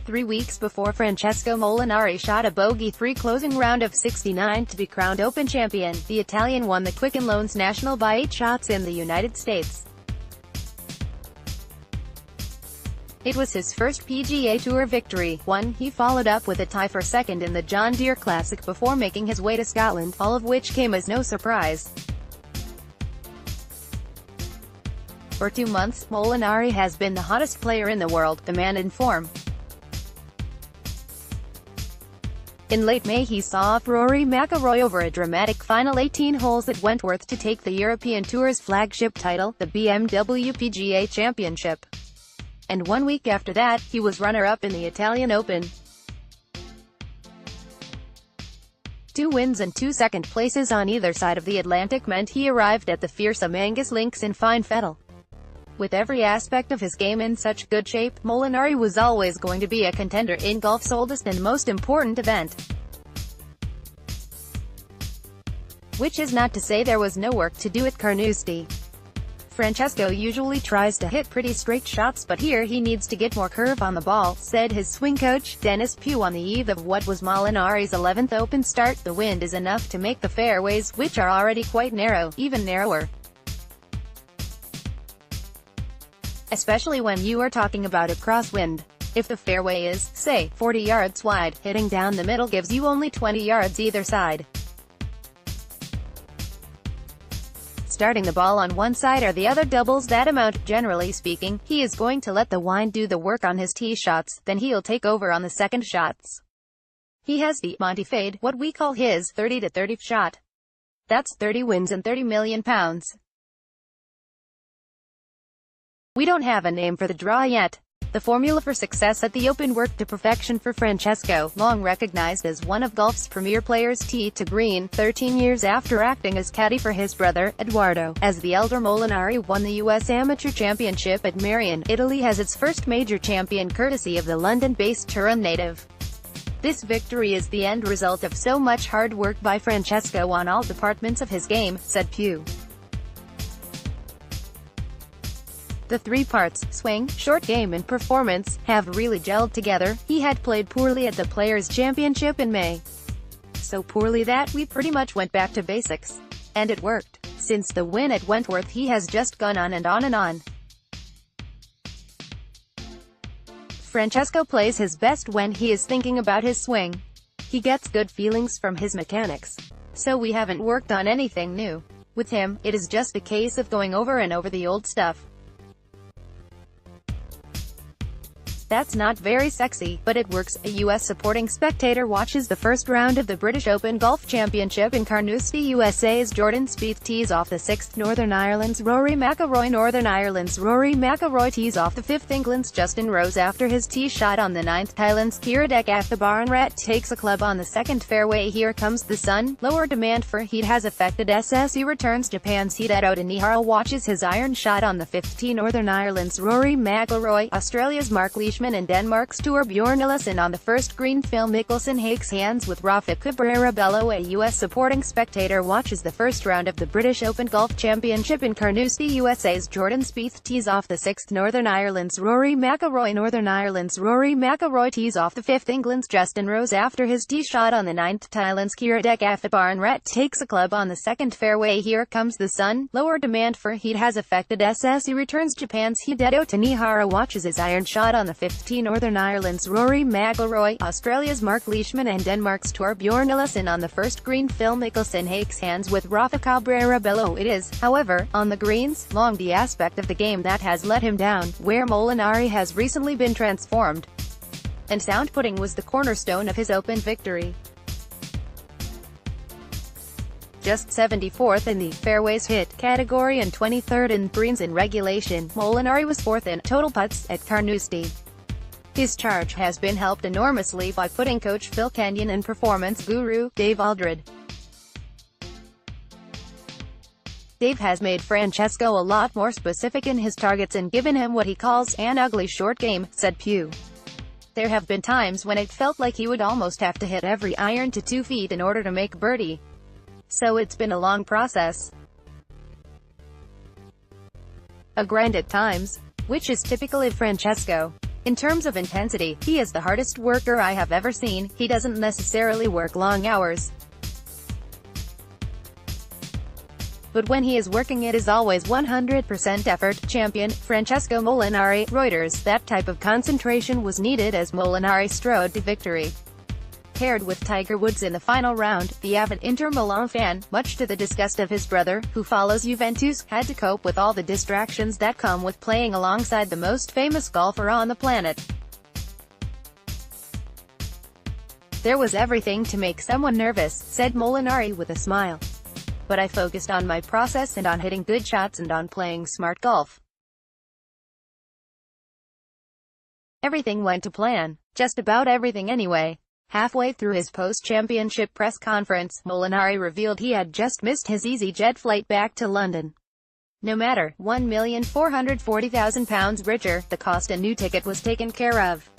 3 weeks before Francesco Molinari shot a bogey-free closing round of 69 to be crowned Open champion, the Italian won the Quicken Loans National by 8 shots in the United States. It was his first PGA Tour victory, one he followed up with a tie for second in the John Deere Classic before making his way to Scotland, all of which came as no surprise. For 2 months, Molinari has been the hottest player in the world, the man in form. In late May he saw off Rory McIlroy over a dramatic final 18 holes at Wentworth to take the European Tour's flagship title, the BMW PGA Championship. And 1 week after that, he was runner-up in the Italian Open. 2 wins and 2 second places on either side of the Atlantic meant he arrived at the fearsome Angus Links in fine fettle. With every aspect of his game in such good shape, Molinari was always going to be a contender in golf's oldest and most important event. Which is not to say there was no work to do at Carnoustie. Francesco usually tries to hit pretty straight shots, but here he needs to get more curve on the ball, said his swing coach, Dennis Pugh, on the eve of what was Molinari's 11th Open start. The wind is enough to make the fairways, which are already quite narrow, even narrower. Especially when you are talking about a crosswind. If the fairway is, say, 40 yards wide, hitting down the middle gives you only 20 yards either side. Starting the ball on one side or the other doubles that amount. Generally speaking, he is going to let the wind do the work on his tee shots, then he'll take over on the second shots. He has the Monty Fade, what we call his 30 to 30 shot. That's 30 wins and £30 million. We don't have a name for the draw yet. The formula for success at the Open worked to perfection for Francesco, long recognized as one of golf's premier players tee to green, 13 years after acting as caddy for his brother, Edoardo, as the elder Molinari won the U.S. Amateur Championship at Marion, Italy as its first major champion courtesy of the London-based Turin native. This victory is the end result of so much hard work by Francesco on all departments of his game, said Pugh. The 3 parts, swing, short game and performance, have really gelled together. He had played poorly at the Players' Championship in May. So poorly that we pretty much went back to basics. And it worked. Since the win at Wentworth he has just gone on and on and on. Francesco plays his best when he is thinking about his swing. He gets good feelings from his mechanics. So we haven't worked on anything new. With him, it is just a case of going over and over the old stuff. That's not very sexy, but it works. A U.S. supporting spectator watches the first round of the British Open Golf Championship in Carnoustie, USA's Jordan Spieth tees off the 6th, Northern Ireland's Rory McIlroy. Northern Ireland's Rory McIlroy tees off the 5th, England's Justin Rose after his tee shot on the 9th, Thailand's Kiradech at the bar, and Rat takes a club on the second fairway. Here comes the sun. Lower demand for heat has affected SSE returns. Japan's Hideo Tanihara watches his iron shot on the 5th tee. Northern Ireland's Rory McIlroy, Australia's Mark Leishman and Denmark's Torbjorn Olesen on the first green. Phil Mickelson shakes hands with Rafa Cabrera Bello. A U.S. supporting spectator watches the first round of the British Open Golf Championship in Carnoustie, USA's Jordan Spieth tees off the 6th, Northern Ireland's Rory McIlroy. Northern Ireland's Rory McIlroy tees off the 5th, England's Justin Rose after his tee shot on the 9th, Thailand's Kiradech at the bar, and Rat takes a club on the second fairway. Here comes the sun. Lower demand for heat has affected SSE returns. Japan's Hideo Tanihara watches his iron shot on the 5th tee. Northern Ireland's Rory McIlroy, Australia's Mark Leishman and Denmark's Torbjorn Olesen on the first green. Phil Mickelson shakes hands with Rafa Cabrera Bello. It is, however, on the greens, long the aspect of the game that has let him down, where Molinari has recently been transformed. And sound putting was the cornerstone of his Open victory. Just 74th in the fairways hit category and 23rd in greens in regulation, Molinari was 4th in total putts at Carnoustie. His charge has been helped enormously by putting coach Phil Kenyon and performance guru Dave Aldred. Dave has made Francesco a lot more specific in his targets and given him what he calls an ugly short game, said Pugh. There have been times when it felt like he would almost have to hit every iron to 2 feet in order to make birdie. So it's been a long process. A grind at times, which is typical of Francesco. In terms of intensity, he is the hardest worker I have ever seen. He doesn't necessarily work long hours, but when he is working it is always 100% effort. Champion, Francesco Molinari, Reuters. That type of concentration was needed as Molinari strode to victory. Paired with Tiger Woods in the final round, the avid Inter Milan fan, much to the disgust of his brother, who follows Juventus, had to cope with all the distractions that come with playing alongside the most famous golfer on the planet. There was everything to make someone nervous, said Molinari with a smile. But I focused on my process and on hitting good shots and on playing smart golf. Everything went to plan. Just about everything anyway. Halfway through his post-championship press conference, Molinari revealed he had just missed his EasyJet flight back to London. No matter, £1,440,000 richer, the cost a new ticket was taken care of.